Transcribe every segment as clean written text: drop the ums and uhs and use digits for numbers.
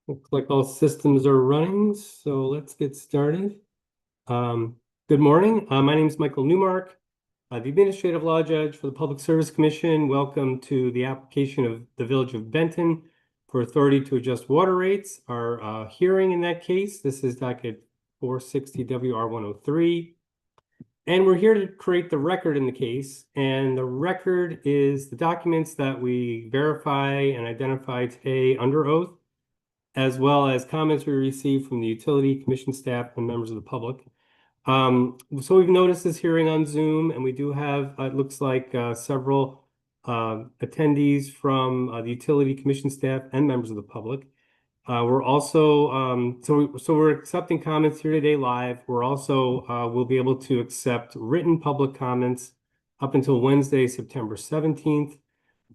Looks like all systems are running, so let's get started. Good morning. My name is Michael Newmark. I'm the Administrative Law Judge for the Public Service Commission. Welcome to the application of the Village of Benton for authority to adjust water rates. Our hearing in that case, this is docket 460 WR 103. And we're here to create the record in the case. And the record is the documents that we verify and identify today under oath, as well as comments we received from the utility commission staff and members of the public. So we've noticed this hearing on Zoom, and we do have, it looks like, several attendees from the utility commission staff and members of the public. We're also, so we're accepting comments here today live. We're also, we'll be able to accept written public comments up until Wednesday, September 17th.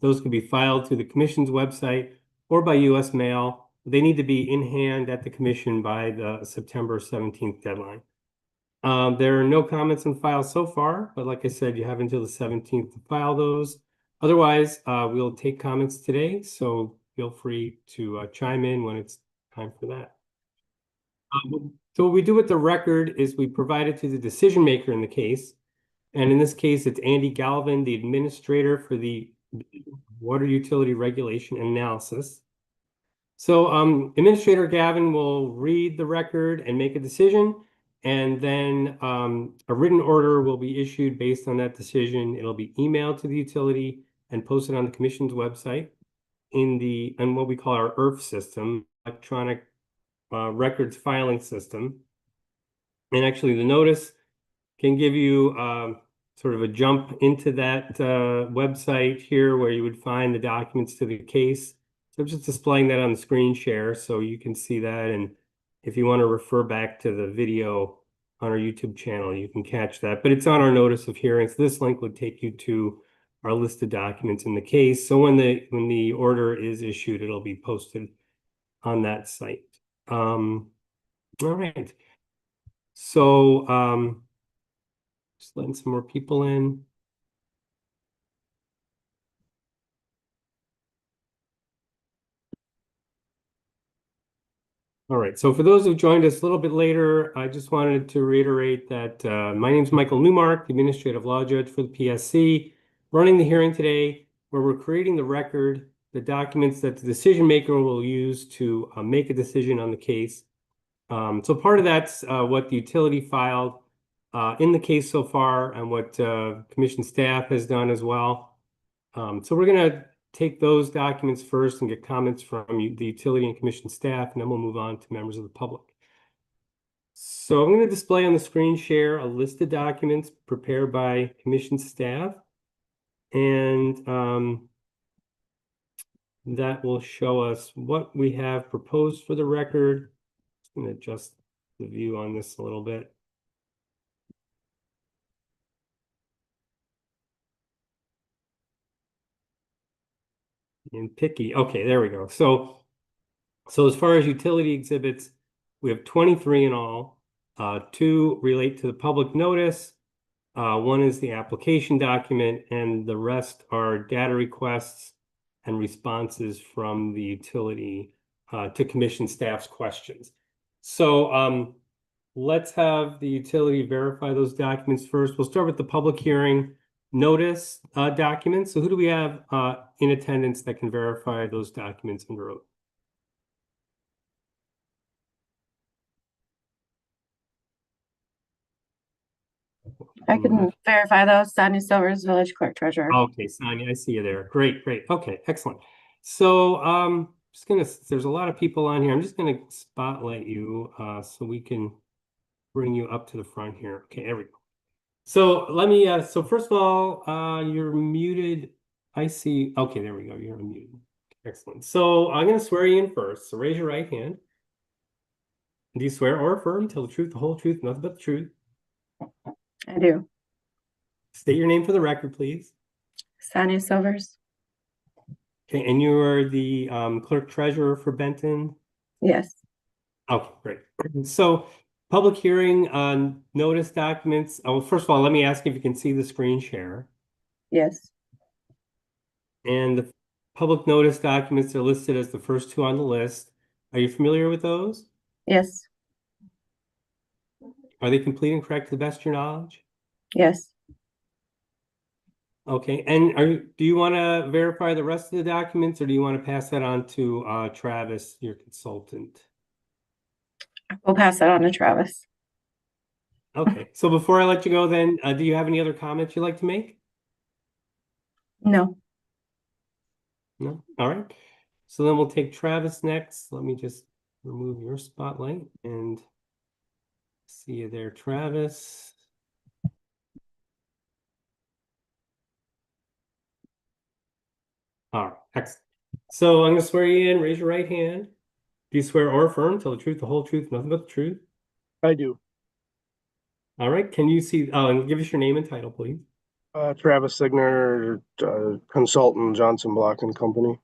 Those can be filed through the commission's website or by U.S. mail. They need to be in hand at the commission by the September 17th deadline. There are no comments in file so far, but like I said, you have until the 17th to file those. Otherwise, we'll take comments today, so feel free to chime in when it's time for that. So what we do with the record is we provide it to the decision maker in the case. And in this case, it's Andy Galvin, the administrator for the water utility regulation and analysis. So Administrator Gavin will read the record and make a decision, and then a written order will be issued based on that decision. It'll be emailed to the utility and posted on the commission's website in what we call our ERF system, electronic records filing system. And actually the notice can give you sort of a jump into that website here where you would find the documents to the case. So I'm just displaying that on the screen share so you can see that. And if you want to refer back to the video on our YouTube channel, you can catch that. But it's on our notice of hearings. This link would take you to our list of documents in the case. So when the order is issued, it'll be posted on that site. All right. So just letting some more people in. All right, so for those who joined us a little bit later, I just wanted to reiterate that my name is Michael Newmark, the Administrative Law Judge for the PSC, running the hearing today where we're creating the record, the documents that the decision maker will use to make a decision on the case. So part of that's what the utility filed in the case so far and what commission staff has done as well. So we're going to take those documents first and get comments from the utility and commission staff, and then we'll move on to members of the public. So I'm going to display on the screen share a list of documents prepared by commission staff, and that will show us what we have proposed for the record. I'm going to adjust the view on this a little bit. And picky. Okay, there we go. So as far as utility exhibits, we have 23 in all. 2 relate to the public notice. 1 is the application document, and the rest are data requests and responses from the utility to commission staff's questions. So let's have the utility verify those documents first. We'll start with the public hearing notice documents. So who do we have in attendance that can verify those documents under oath? I can verify those. Sonia Silvers, Village Clerk Treasurer. Okay, Sonia, I see you there. Great, great. Okay, excellent. So there's a lot of people on here. I'm just gonna spotlight you so we can bring you up to the front here. Okay, there we go. So let me, so first of all, you're muted. I see. Okay, there we go. You're unmuted. Excellent. So I'm going to swear you in first. So raise your right hand. Do you swear or affirm to tell the truth, the whole truth, nothing but the truth? I do. State your name for the record, please. Sonia Silvers. Okay, and you are the clerk treasurer for Benton? Yes. Okay, great. So public hearing on notice documents. Oh, first of all, let me ask if you can see the screen share. Yes. And the public notice documents are listed as the first two on the list. Are you familiar with those? Yes, Are they complete and correct to the best of your knowledge? yes. Okay, and do you want to verify the rest of the documents, or do you want to pass that on to Travis, your consultant? We'll pass that on to Travis. Okay, so before I let you go, then, do you have any other comments you'd like to make? No. No? All right. So then we'll take Travis next. Let me just remove your spotlight and see you there, Travis. All right, excellent. So I'm going to swear you in. Raise your right hand. Do you swear or affirm, tell the truth, the whole truth, nothing but the truth? I do. All right. Can you see? Oh, and give us your name and title, please. Travis Signer, consultant, Johnson Block and Company.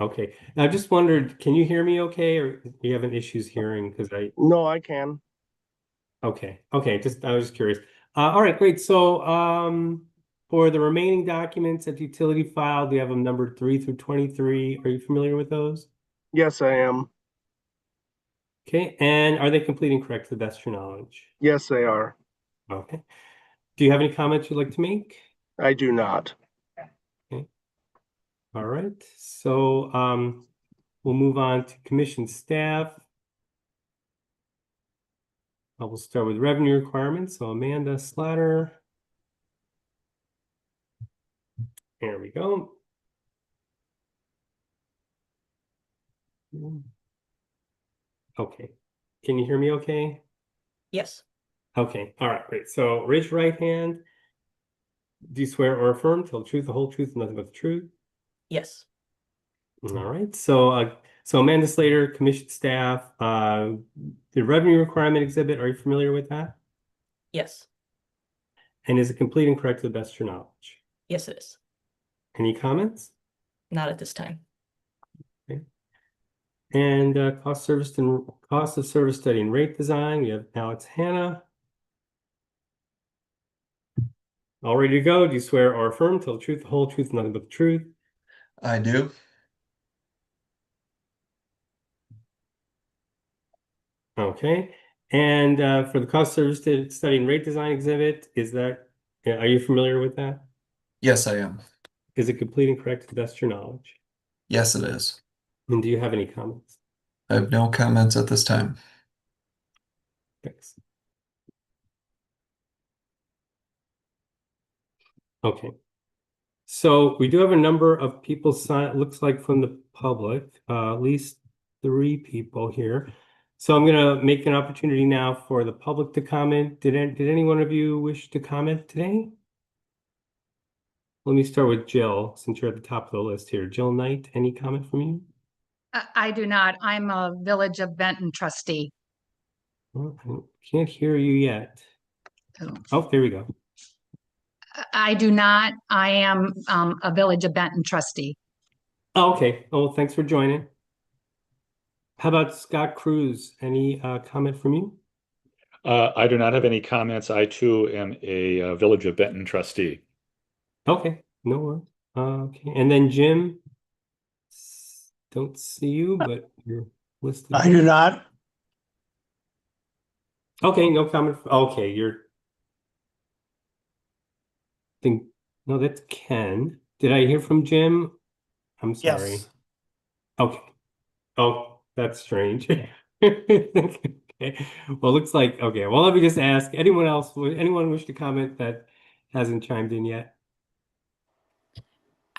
Okay. Now, I just wondered, can you hear me okay, or are you having issues hearing? Because No, I can. okay. Just I was just curious. All right, great. So, for the remaining documents at the utility file, do you have them numbered 3 through 23? Are you familiar with those? Yes, I am. Okay. And are they complete and correct to the best of your knowledge? Yes, they are. Okay. Do you have any comments you'd like to make? I do not. Okay. All right. So, we'll move on to commission staff. We'll start with revenue requirements. So Amanda Slatter. There we go. Okay. Can you hear me okay? Yes. Okay. All right, great. So raise your right hand. Do you swear or affirm, tell the truth, the whole truth, and nothing but the truth? Yes. All right. So Amanda Slater, commission staff, the revenue requirement exhibit, are you familiar with that? Yes. And is it complete and correct to the best of your knowledge? Yes, it is. Any comments? Not at this time. Okay. And cost of service study and rate design, we have Alex Hanna. All ready to go. Do you swear or affirm, tell the truth, the whole truth, nothing but the truth? I do. Okay. And for the cost service study and rate design exhibit, are you familiar with that? Yes, I am. Is it complete and correct to the best of your knowledge? Yes, it is. And do you have any comments? I have no comments at this time. Thanks. Okay. So we do have a number of people looks like from the public, at least 3 people here. So I'm going to make an opportunity now for the public to comment. Did any one of you wish to comment today? Let me start with Jill, since you're at the top of the list here. Jill Knight, any comment from you? I do not. I'm a Village of Benton trustee. Well, I can't hear you yet. Oh, there we go. I do not. I am a Village of Benton trustee. Oh, okay. Oh, thanks for joining. How about Scott Cruz? Any comment from you? I do not have any comments. I too am a Village of Benton trustee. Okay, no worries. Okay, and then Jim, don't see you, but you're listed. I do not. Okay, no comment. Okay, no, that's Ken. Did I hear from Jim? I'm sorry. Yes. Okay. Oh, that's strange. Okay. Well, looks like, okay. Well, let me just ask, anyone wish to comment that hasn't chimed in yet?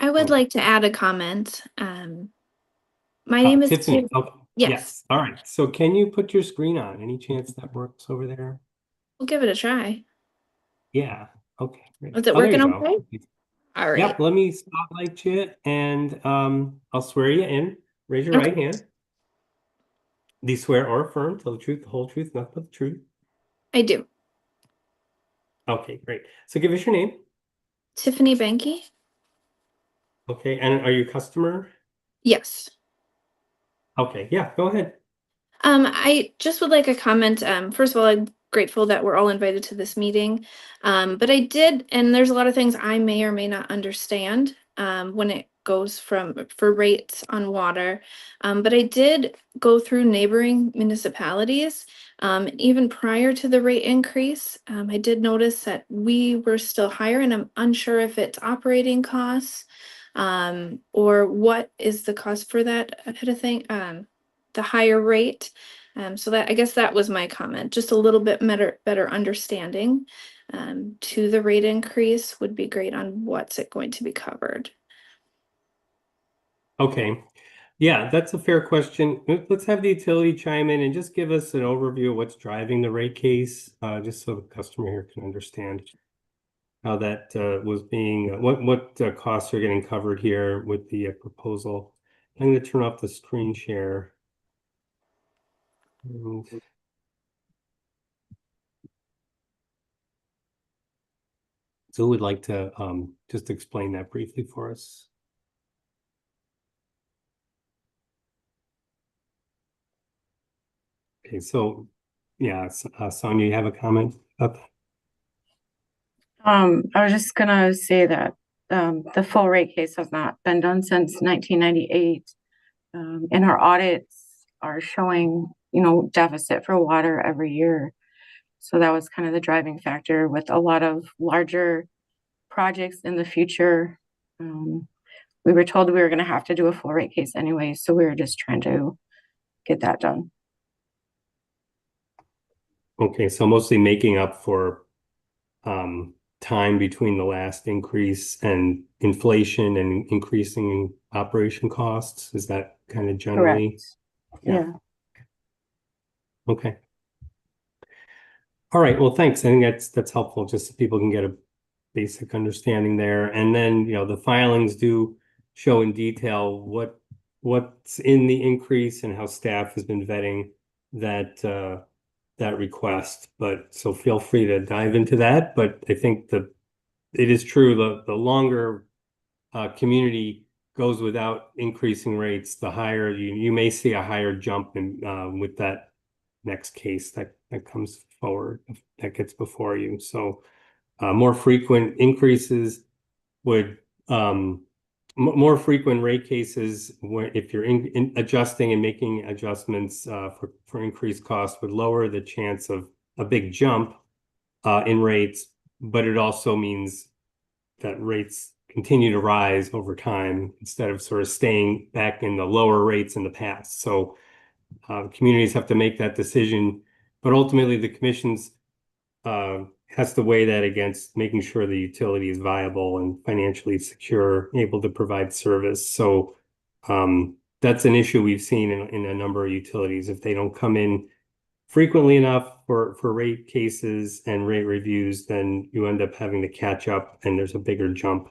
I would Oh. like to add a comment. My name is Tiffany. Tiff- Okay. Yes, All right. So can you put your screen on? Any chance that works over there? we'll give it a try. Yeah. Okay. Great. Is it Oh, there working you go. okay? All right. Yep. Let me spotlight you and I'll swear you in. Raise your Okay. right hand. Do you swear or affirm, tell the truth, the whole truth, nothing but the truth? I do. Okay, great. So give us your name. Tiffany Benke? Okay, and are you a customer? Yes. Okay, yeah, go ahead. I just would like a comment. First of all, I'd grateful that we're all invited to this meeting. But I did, and there's a lot of things I may or may not understand when it goes for rates on water. But I did go through neighboring municipalities. Even prior to the rate increase, I did notice that we were still higher, and I'm unsure if it's operating costs or what is the cost for that kind of thing, the higher rate. So that, I guess that was my comment, just a little bit better understanding to the rate increase would be great on what's it going to be covered. Okay. Yeah, that's a fair question. Let's have the utility chime in and just give us an overview of what's driving the rate case, just so the customer here can understand how that was being, what costs are getting covered here with the proposal. I'm going to turn off the screen share. And so who would like to just explain that briefly for us? Okay, so yeah, Sonia, you have a comment about that? I was just gonna say that the full rate case has not been done since 1998. And our audits are showing, deficit for water every year. So that was kind of the driving factor with a lot of larger projects in the future. We were told we were going to have to do a full rate case anyway, so we were just trying to get that done. Okay, so mostly making up for time between the last increase and inflation and increasing operation costs. Is that kind of generally? Correct. Yeah. Okay. All right. Well, thanks. I think that's helpful just so people can get a basic understanding there. And then, the filings do show in detail what's in the increase and how staff has been vetting that that request. But so feel free to dive into that. But I think it is true the longer community goes without increasing rates, the higher you may see a higher jump in with that next case that comes forward that gets before you. So more frequent increases would more frequent rate cases where if you're in adjusting and making adjustments for increased costs would lower the chance of a big jump in rates, but it also means that rates continue to rise over time instead of sort of staying back in the lower rates in the past. So communities have to make that decision, but ultimately the commission's has to weigh that against making sure the utility is viable and financially secure, able to provide service. So that's an issue we've seen in a number of utilities. If they don't come in frequently enough for rate cases and rate reviews, then you end up having to catch up and there's a bigger jump.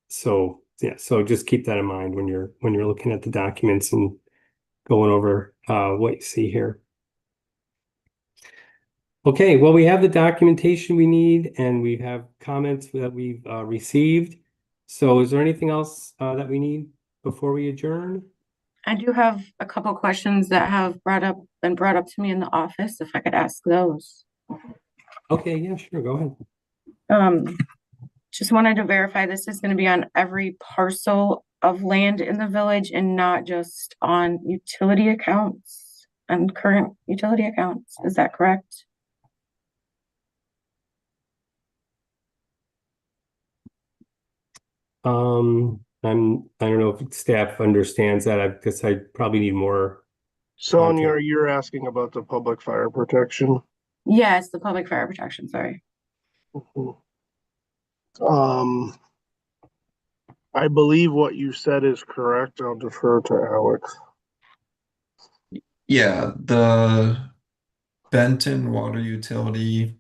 So yeah, so just keep that in mind when you're looking at the documents and going over what you see here. Okay, well, we have the documentation we need and we have comments that we've received. So is there anything else that we need before we adjourn? I do have a couple questions that have been brought up to me in the office, if I could ask those. Okay, yeah, sure, go ahead. Just wanted to verify this is going to be on every parcel of land in the village and not just on utility accounts and current utility accounts. Is that correct? I don't know if staff understands that. I guess I probably need more. Sonia, you're asking about the public fire protection? Yes, the public fire protection, sorry. I believe what you said is correct. I'll defer to Alex. Yeah, the Benton water utility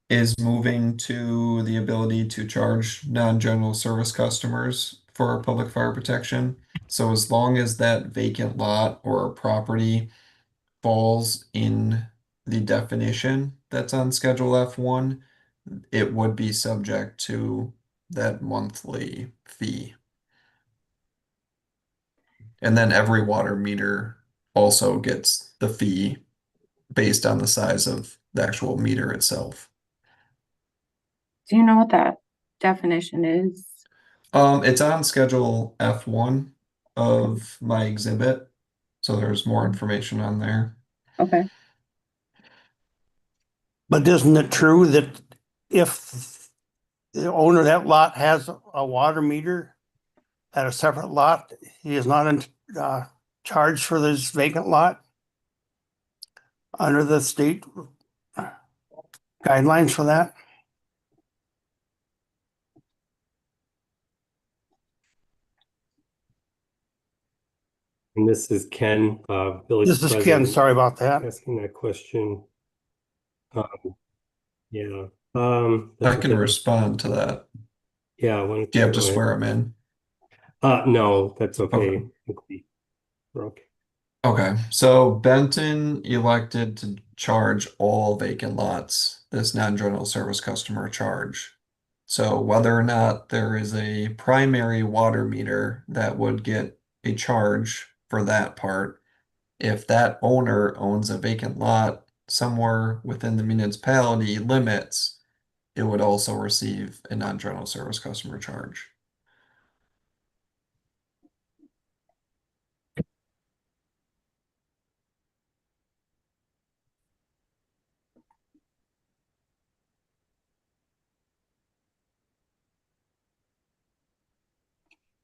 is moving to the ability to charge non-general service customers for public fire protection. So as long as that vacant lot or property falls in the definition that's on Schedule F1, it would be subject to that monthly fee. And then every water meter also gets the fee based on the size of the actual meter itself. Do you know what that definition is? It's on Schedule F1 of my exhibit, so there's more information on there. Okay. But isn't it true that if the owner of that lot has a water meter at a separate lot, he is not charged for this vacant lot under the state guidelines for that? And this is Ken, village This is Ken, president, sorry about that. asking that question. Yeah. I that's can okay. respond to that. Yeah, why don't Do you have go to ahead? swear him in? No, that's okay. Okay. I think we're okay. Okay, so Benton elected to charge all vacant lots this non-general service customer charge. So whether or not there is a primary water meter that would get a charge for that part, if that owner owns a vacant lot somewhere within the municipality limits, it would also receive a non-general service customer charge.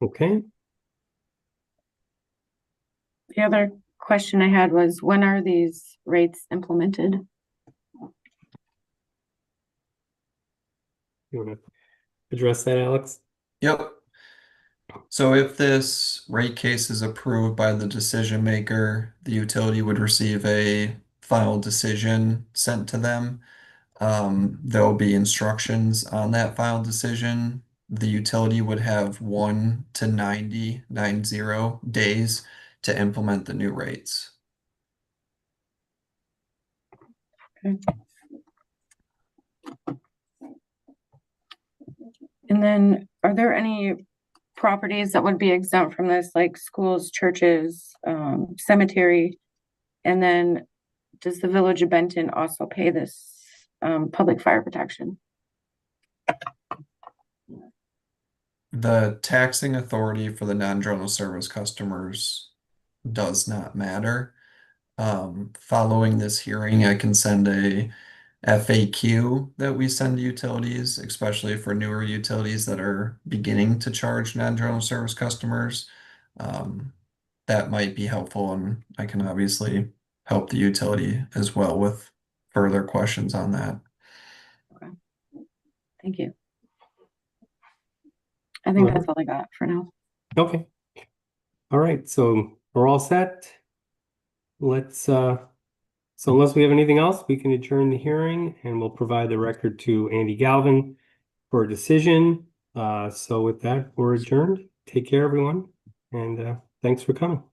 Okay. The other question I had was, when are these rates implemented? You want to address that, Alex? Yep. So if this rate case is approved by the decision maker, the utility would receive a final decision sent to them. There'll be instructions on that final decision. The utility would have 1 to 90 days to implement the new rates. And then are there any properties that would be exempt from this, like schools, churches, cemetery? And then does the village of Benton also pay this public fire protection? The taxing authority for the non-general service customers does not matter. Following this hearing, I can send a FAQ that we send to utilities, especially for newer utilities that are beginning to charge non-general service customers. That might be helpful, and I can obviously help the utility as well with further questions on that. Thank you. I think All that's all I got for now. Okay. All right, so we're all set. Let's so unless we have anything else, we can adjourn the hearing and we'll provide the record to Andy Galvin for a decision. So with that, we're adjourned. Take care, everyone, and thanks for coming.